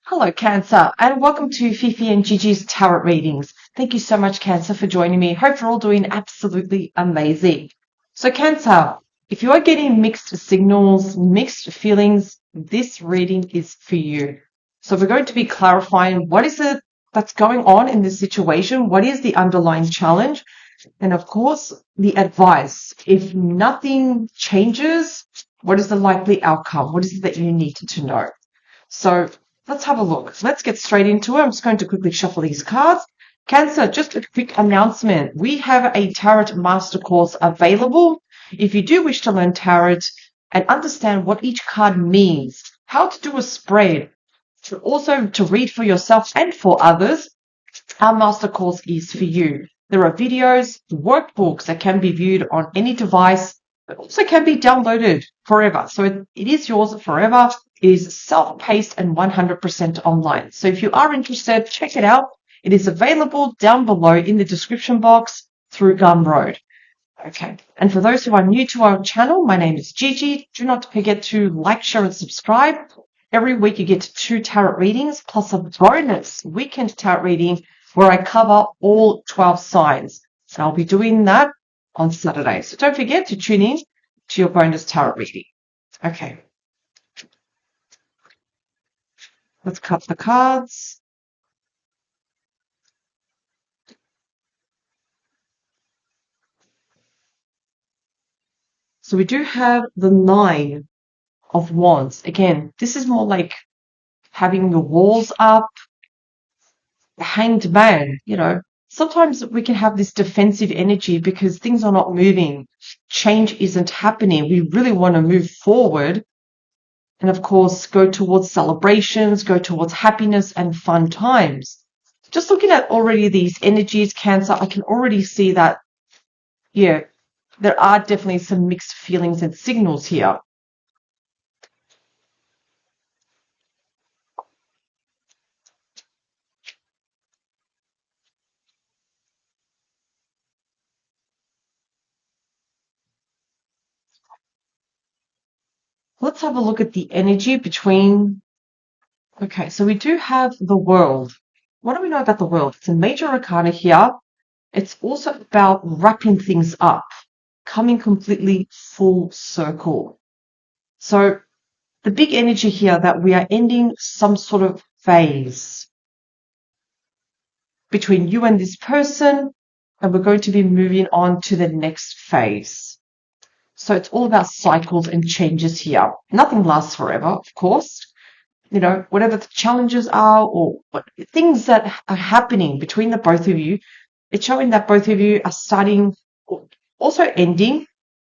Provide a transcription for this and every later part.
Hello, Cancer, and welcome to Fifi and Gigi's Tarot Readings. Thank you so much, Cancer, for joining me. Hope you're all doing absolutely amazing. So, Cancer, if you are getting mixed signals, mixed feelings, this reading is for you. So, we're going to be clarifying what is it that's going on in this situation, what is the underlying challenge, and of course, the advice. If nothing changes, what is the likely outcome? What is it that you need to know? So let's have a look. Let's get straight into it. I'm just going to quickly shuffle these cards. Cancer, just a quick announcement. We have a tarot master course available. If you do wish to learn tarot and understand what each card means, how to do a spread, also to read for yourself and for others, our master course is for you. There are videos, workbooks that can be viewed on any device, but also can be downloaded forever. So it is yours forever. It is self-paced and 100% online. So if you are interested, check it out. It is available down below in the description box through Gumroad. Okay. And for those who are new to our channel, my name is Gigi. Do not forget to like, share, and subscribe. Every week you get 2 tarot readings plus a bonus weekend tarot reading where I cover all 12 signs. So I'll be doing that on Saturday. So don't forget to tune in to your bonus tarot reading. Okay. Let's cut the cards. So we do have the 9 of Wands. Again, this is more like having the walls up, the Hanged Man, Sometimes we can have this defensive energy because things are not moving. Change isn't happening. We really want to move forward and, of course, go towards celebrations, go towards happiness and fun times. Just looking at already these energies, Cancer, I can already see that, there are definitely some mixed feelings and signals here. Let's have a look at the energy between. Okay, so we do have the World. What do we know about the World? It's a major arcana here. It's also about wrapping things up, coming completely full circle. So the big energy here that we are ending some sort of phase between you and this person, and we're going to be moving on to the next phase. So it's all about cycles and changes here. Nothing lasts forever, of course. Whatever the challenges are or what things that are happening between the both of you, it's showing that both of you are starting, also ending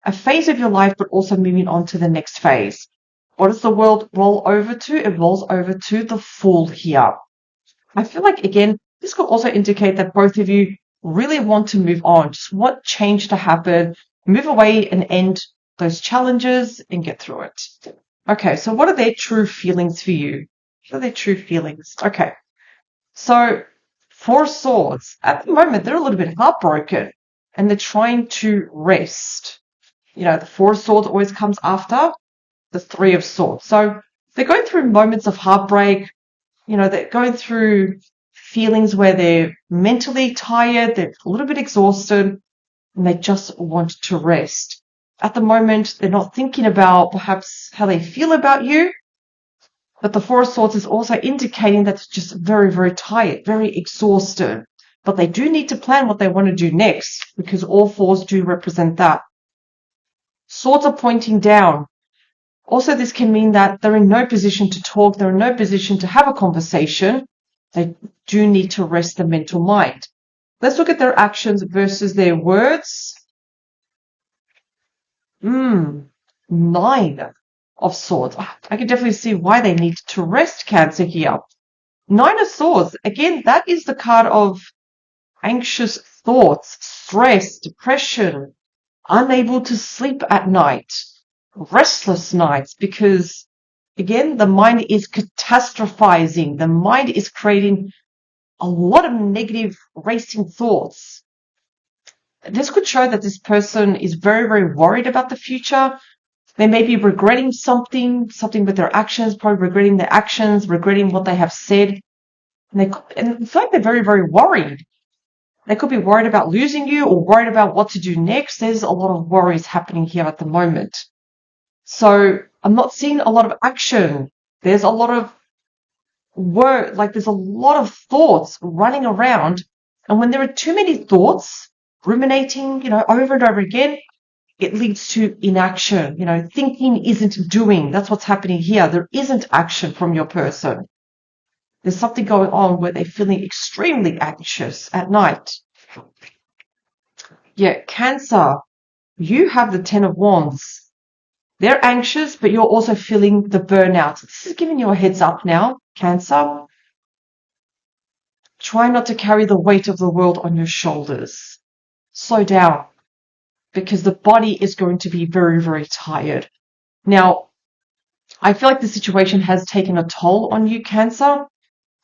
a phase of your life, but also moving on to the next phase. What does the World roll over to? It rolls over to the Fool here. I feel like, again, this could also indicate that both of you really want to move on, just want change to happen, move away and end those challenges and get through it. Okay, so what are their true feelings for you? What are their true feelings? Okay, so 4 of Swords. At the moment, they're a little bit heartbroken and they're trying to rest. The 4 of Swords always comes after the 3 of Swords. So they're going through moments of heartbreak. They're going through feelings where they're mentally tired, they're a little bit exhausted, and they just want to rest. At the moment, they're not thinking about perhaps how they feel about you, but the 4 of Swords is also indicating that they're just very, very tired, very exhausted. But they do need to plan what they want to do next because all 4s do represent that. Swords are pointing down. Also, this can mean that they're in no position to talk, they're in no position to have a conversation. They do need to rest the mental mind. Let's look at their actions versus their words. 9 of Swords. I can definitely see why they need to rest, Cancer, here. 9 of Swords. Again, that is the card of anxious thoughts, stress, depression, unable to sleep at night, restless nights, because, again, the mind is catastrophizing. The mind is creating a lot of negative racing thoughts. This could show that this person is very, very worried about the future. They may be regretting something with their actions, probably regretting their actions, regretting what they have said. And I feel like they're very, very worried. They could be worried about losing you or worried about what to do next. There's a lot of worries happening here at the moment. So I'm not seeing a lot of action. There's a lot of there's a lot of thoughts running around. And when there are too many thoughts ruminating, over and over again, it leads to inaction. Thinking isn't doing. That's what's happening here. There isn't action from your person. There's something going on where they're feeling extremely anxious at night. Yeah, Cancer, you have the Ten of Wands. They're anxious, but you're also feeling the burnout. This is giving you a heads up now, Cancer. Try not to carry the weight of the world on your shoulders. Slow down, because the body is going to be very, very tired. Now, I feel like the situation has taken a toll on you, Cancer,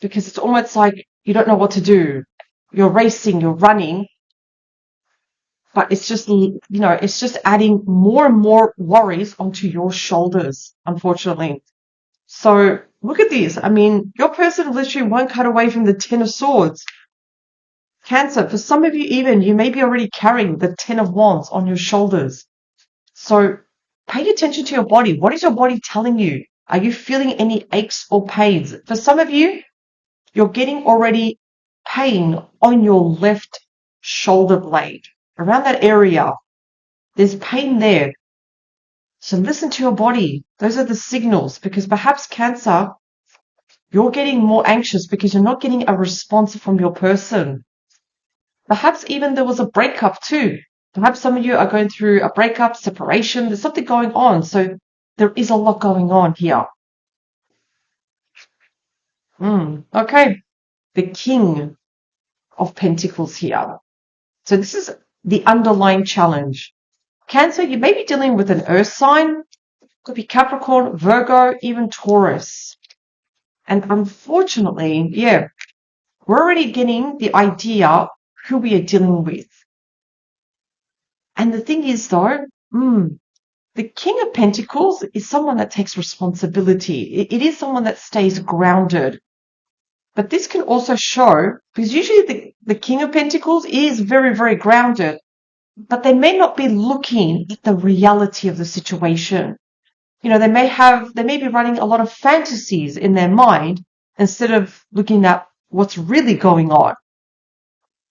because it's almost like you don't know what to do. You're racing, you're running, but it's just, it's just adding more and more worries onto your shoulders, unfortunately. So look at this. I mean, your person literally won't cut away from the Ten of Swords. Cancer, for some of you even, you may be already carrying the Ten of Wands on your shoulders. So pay attention to your body. What is your body telling you? Are you feeling any aches or pains? For some of you, you're getting already pain on your left shoulder blade. Around that area, there's pain there. So listen to your body. Those are the signals, because perhaps Cancer, you're getting more anxious because you're not getting a response from your person. Perhaps even there was a breakup too. Perhaps some of you are going through a breakup, separation. There's something going on. So there is a lot going on here. Okay. The King of Pentacles here. So this is the underlying challenge. Cancer, you may be dealing with an earth sign. Could be Capricorn, Virgo, even Taurus. And unfortunately, we're already getting the idea who we are dealing with. And the thing is though, the King of Pentacles is someone that takes responsibility. It is someone that stays grounded. But this can also show, because usually the King of Pentacles is very, very grounded, but they may not be looking at the reality of the situation. They may be running a lot of fantasies in their mind instead of looking at what's really going on.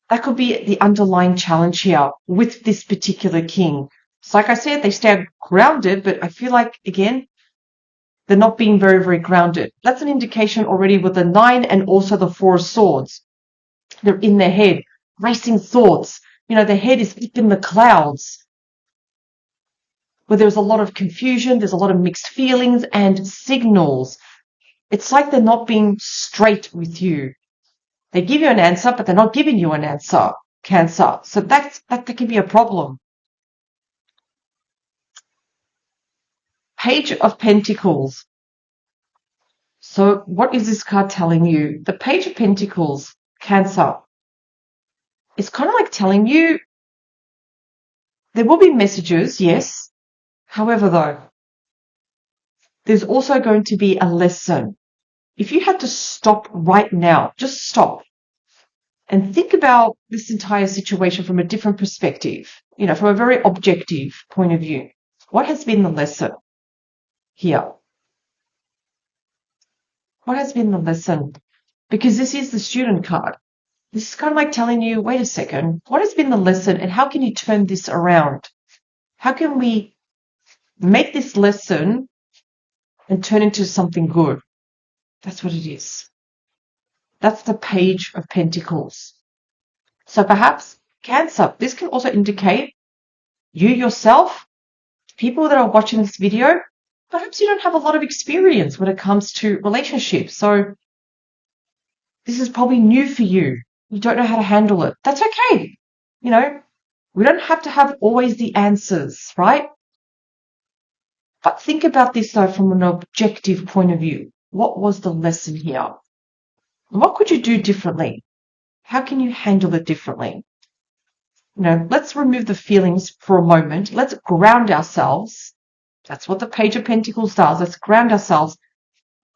That could be the underlying challenge here with this particular king. So like I said, they stay grounded, but I feel like, again, they're not being very, very grounded. That's an indication already with the 9 and also the 4 of Swords. They're in their head, racing thoughts. Their head is up in the clouds, where there's a lot of confusion, there's a lot of mixed feelings and signals. It's like they're not being straight with you. They give you an answer, but they're not giving you an answer, Cancer. So that can be a problem. Page of Pentacles. So what is this card telling you? The Page of Pentacles, Cancer. It's kind of like telling you there will be messages, yes. However, though, there's also going to be a lesson. If you had to stop right now, just stop and think about this entire situation from a different perspective, from a very objective point of view. What has been the lesson here? What has been the lesson? Because this is the Student card. This is kind of like telling you, wait a second, what has been the lesson and how can you turn this around? How can we make this lesson and turn into something good? That's what it is. That's the Page of Pentacles. So perhaps Cancer, this can also indicate you yourself, people that are watching this video, perhaps you don't have a lot of experience when it comes to relationships. So this is probably new for you. You don't know how to handle it. That's okay. We don't have to have always the answers, right? But think about this though from an objective point of view. What was the lesson here? What could you do differently? How can you handle it differently? Let's remove the feelings for a moment. Let's ground ourselves That's what the Page of Pentacles does. Let's ground ourselves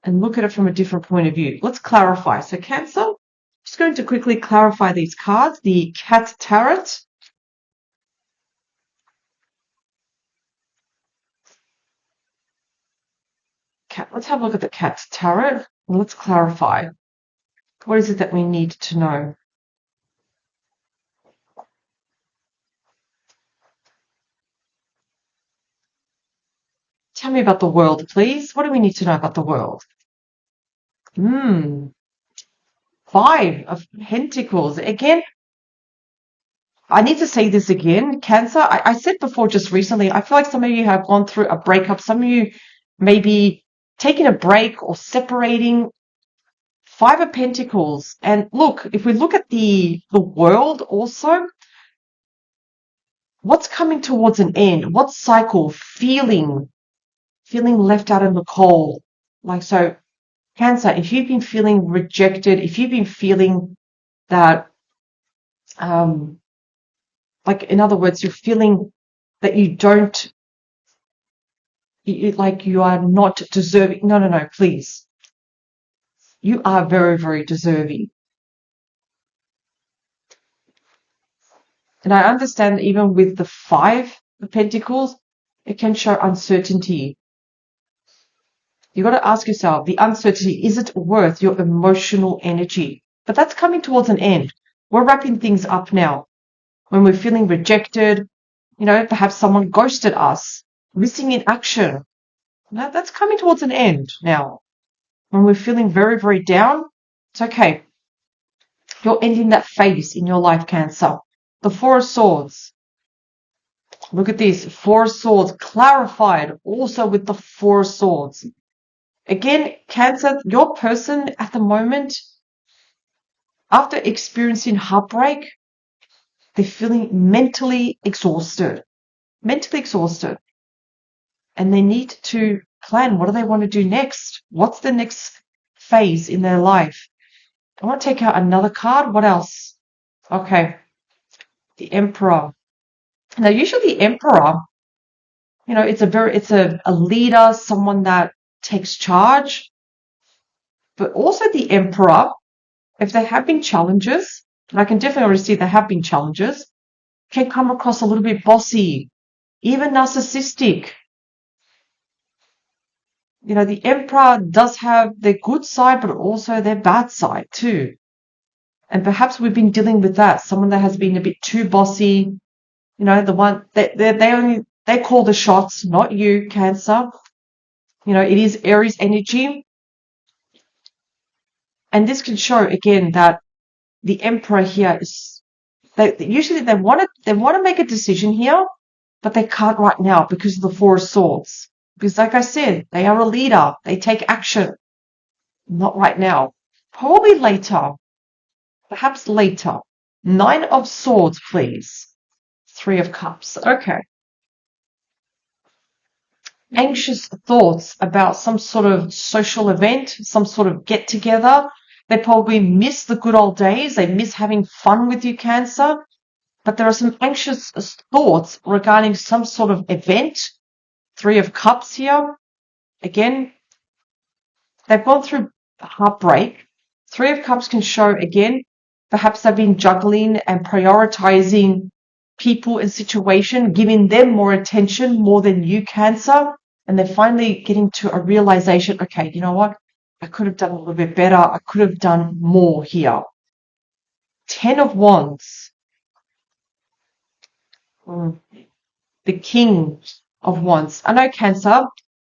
and look at it from a different point of view. Let's clarify. So Cancer, I'm just going to quickly clarify these cards. The Cat Tarot. Let's have a look at the Cat Tarot. And let's clarify. What is it that we need to know? Tell me about the world, please. What do we need to know about the world? 5 of Pentacles. Again, I need to say this again. Cancer, I said before just recently, I feel like some of you have gone through a breakup. Some of you may be taking a break or separating. 5 of Pentacles. And look, if we look at the world also, what's coming towards an end? What cycle? Feeling left out in the cold. Like, so Cancer, if you've been feeling rejected, if you've been feeling that, like, in other words, you're feeling that you don't, like you are not deserving. No, please. You are very, very deserving. And I understand that even with the 5 of Pentacles, it can show uncertainty. You got to ask yourself, the uncertainty, is it worth your emotional energy? But that's coming towards an end. We're wrapping things up now. When we're feeling rejected, perhaps someone ghosted us, missing in action. That's coming towards an end now. When we're feeling very, very down, it's okay. You're ending that phase in your life, Cancer. The 4 of Swords. Look at this. 4 of Swords clarified also with the 4 of Swords. Again, Cancer, your person at the moment, after experiencing heartbreak, they're feeling mentally exhausted. And they need to plan, what do they want to do next? What's the next phase in their life? I want to take out another card. What else? Okay. The Emperor. Now, usually the Emperor, it's a leader, someone that takes charge. But also the Emperor, if there have been challenges, and I can definitely already see there have been challenges, can come across a little bit bossy, even narcissistic. The Emperor does have their good side, but also their bad side too. And perhaps we've been dealing with that. Someone that has been a bit too bossy, the one that they call the shots, not you, Cancer. It is Aries energy. And this can show again that the Emperor here is, usually they want to make a decision here, but they can't right now because of the 4 of Swords. Because like I said, they are a leader. They take action. Not right now. Probably later. Perhaps later. 9 of Swords, please. 3 of Cups. Okay. Anxious thoughts about some sort of social event, some sort of get together. They probably miss the good old days. They miss having fun with you, Cancer. But there are some anxious thoughts regarding some sort of event. 3 of Cups here. Again, they've gone through heartbreak. 3 of Cups can show, again, perhaps they've been juggling and prioritizing people and situation, giving them more attention more than you, Cancer. And they're finally getting to a realization, okay, you know what? I could have done a little bit better. I could have done more here. 10 of Wands. The King of Wands. I know, Cancer,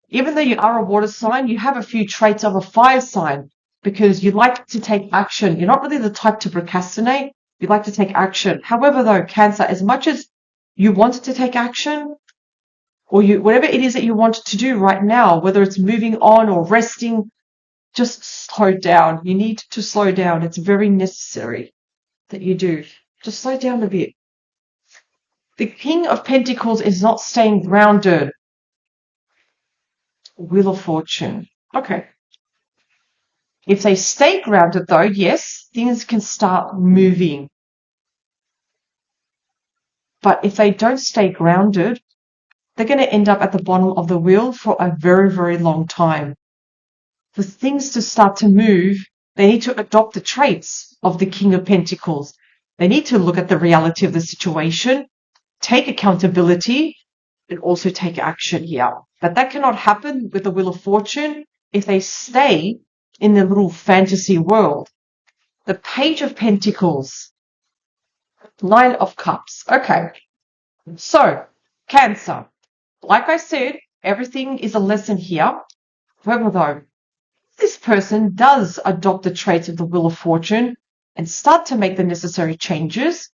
even though you are a water sign, you have a few traits of a fire sign because you like to take action. You're not really the type to procrastinate. You like to take action. However, though, Cancer, as much as you want to take action, or whatever it is that you want to do right now, whether it's moving on or resting, just slow down. You need to slow down. It's very necessary that you do. Just slow down a bit. The King of Pentacles is not staying grounded. Wheel of Fortune. Okay. If they stay grounded, though, yes, things can start moving. But if they don't stay grounded, they're going to end up at the bottom of the wheel for a very, very long time. For things to start to move, they need to adopt the traits of the King of Pentacles. They need to look at the reality of the situation, take accountability, and also take action here. But that cannot happen with the Wheel of Fortune if they stay in their little fantasy world. The Page of Pentacles, Nine of Cups. Okay, so Cancer. Like I said, everything is a lesson here. However, though, this person does adopt the traits of the Wheel of Fortune and start to make the necessary changes,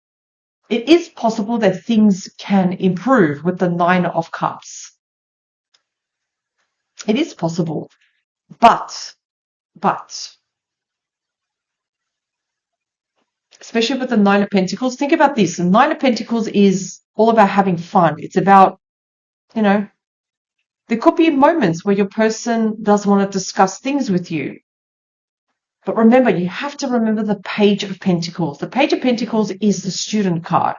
it is possible that things can improve with the Nine of Cups. It is possible. But, especially with the Nine of Pentacles, think about this. The Nine of Pentacles is all about having fun. It's about, there could be moments where your person does want to discuss things with you. But remember, you have to remember the Page of Pentacles. The Page of Pentacles is the student card.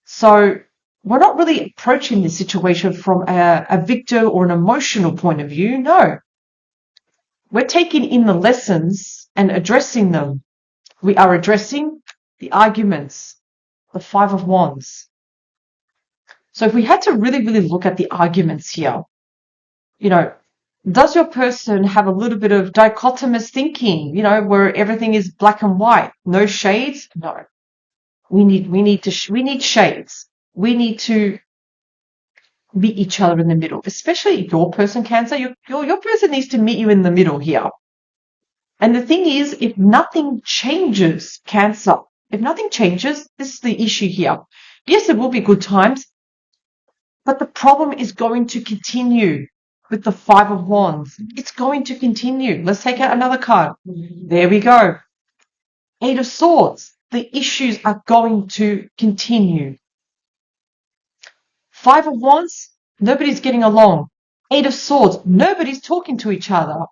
So we're not really approaching this situation from a victor or an emotional point of view. No. We're taking in the lessons and addressing them. We are addressing the arguments, the Five of Wands. So if we had to really, really look at the arguments here, does your person have a little bit of dichotomous thinking, where everything is black and white, no shades? No. We need shades. We need to meet each other in the middle, especially your person, Cancer. Your person needs to meet you in the middle here. And the thing is, if nothing changes, Cancer, if nothing changes, this is the issue here. Yes, there will be good times, but the problem is going to continue. With the Five of Wands, it's going to continue. Let's take out another card. There we go. Eight of Swords. The issues are going to continue. Five of Wands, nobody's getting along. Eight of Swords, nobody's talking to each other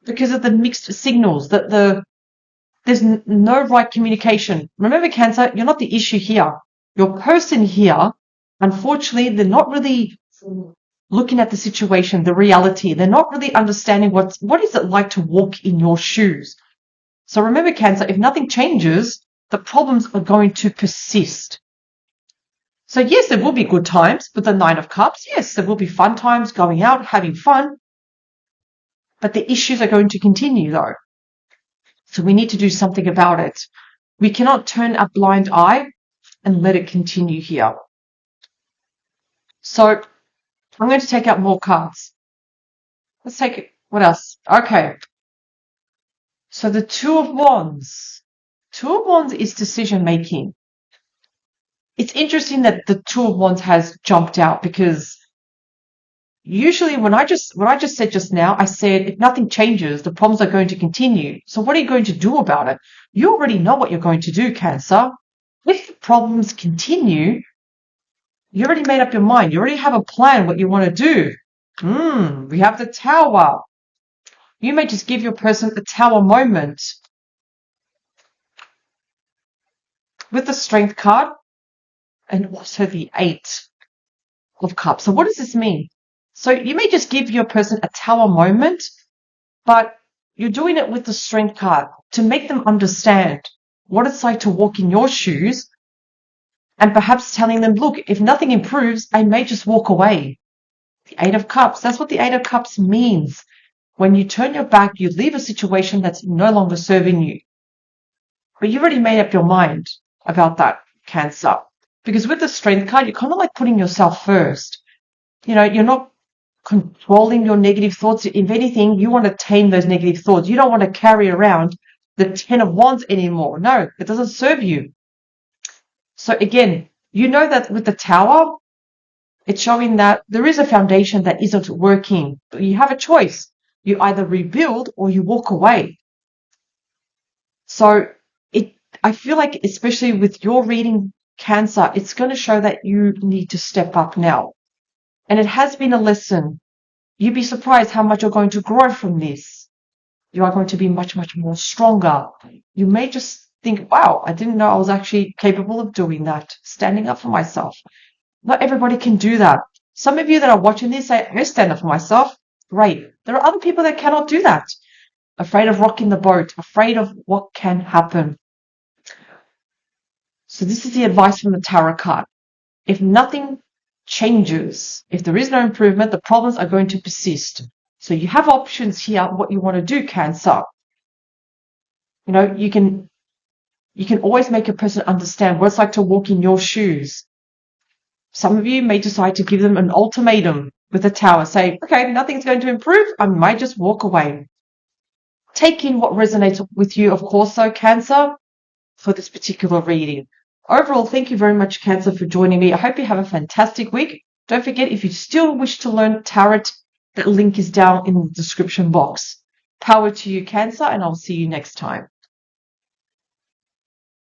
because of the mixed signals, there's no right communication. Remember, Cancer, you're not the issue here. Your person here, unfortunately, they're not really looking at the situation, the reality. They're not really understanding what is it like to walk in your shoes. So remember, Cancer, if nothing changes, the problems are going to persist. So yes, there will be good times with the Nine of Cups. Yes, there will be fun times, going out, having fun. But the issues are going to continue, though. So we need to do something about it. We cannot turn a blind eye and let it continue here. So I'm going to take out more cards. Let's take it. What else? Okay. So the Two of Wands. Two of Wands is decision making. It's interesting that the Two of Wands has jumped out because usually what I just said just now, I said if nothing changes, the problems are going to continue. So what are you going to do about it? You already know what you're going to do, Cancer. If the problems continue, you already made up your mind. You already have a plan what you want to do. We have the Tower. You may just give your person a Tower moment. With the Strength card and also the Eight of Cups. So what does this mean? So you may just give your person a Tower moment, but you're doing it with the Strength card to make them understand what it's like to walk in your shoes and perhaps telling them, look, if nothing improves, I may just walk away. The Eight of Cups, that's what the Eight of Cups means. When you turn your back, you leave a situation that's no longer serving you. But you've already made up your mind about that, Cancer. Because with the Strength card, you're kind of like putting yourself first. You're not controlling your negative thoughts. If anything, you want to tame those negative thoughts. You don't want to carry around the Ten of Wands anymore. No, it doesn't serve you. So again, you know that with the Tower, it's showing that there is a foundation that isn't working. You have a choice. You either rebuild or you walk away. So I feel like, especially with your reading, Cancer, it's going to show that you need to step up now. And it has been a lesson. You'd be surprised how much you're going to grow from this. You are going to be much, much more stronger. You may just think, wow, I didn't know I was actually capable of doing that, standing up for myself. Not everybody can do that. Some of you that are watching this say, I stand up for myself. Great. There are other people that cannot do that. Afraid of rocking the boat, afraid of what can happen. So this is the advice from the tarot card. If nothing changes, if there is no improvement, the problems are going to persist. So you have options here, what you want to do, Cancer. You know, you can always make a person understand what it's like to walk in your shoes. Some of you may decide to give them an ultimatum with a tower. Say, okay, nothing's going to improve. I might just walk away. Take in what resonates with you, of course, though, Cancer, for this particular reading. Overall, thank you very much, Cancer, for joining me. I hope you have a fantastic week. Don't forget, if you still wish to learn tarot, that link is down in the description box. Power to you, Cancer, and I'll see you next time.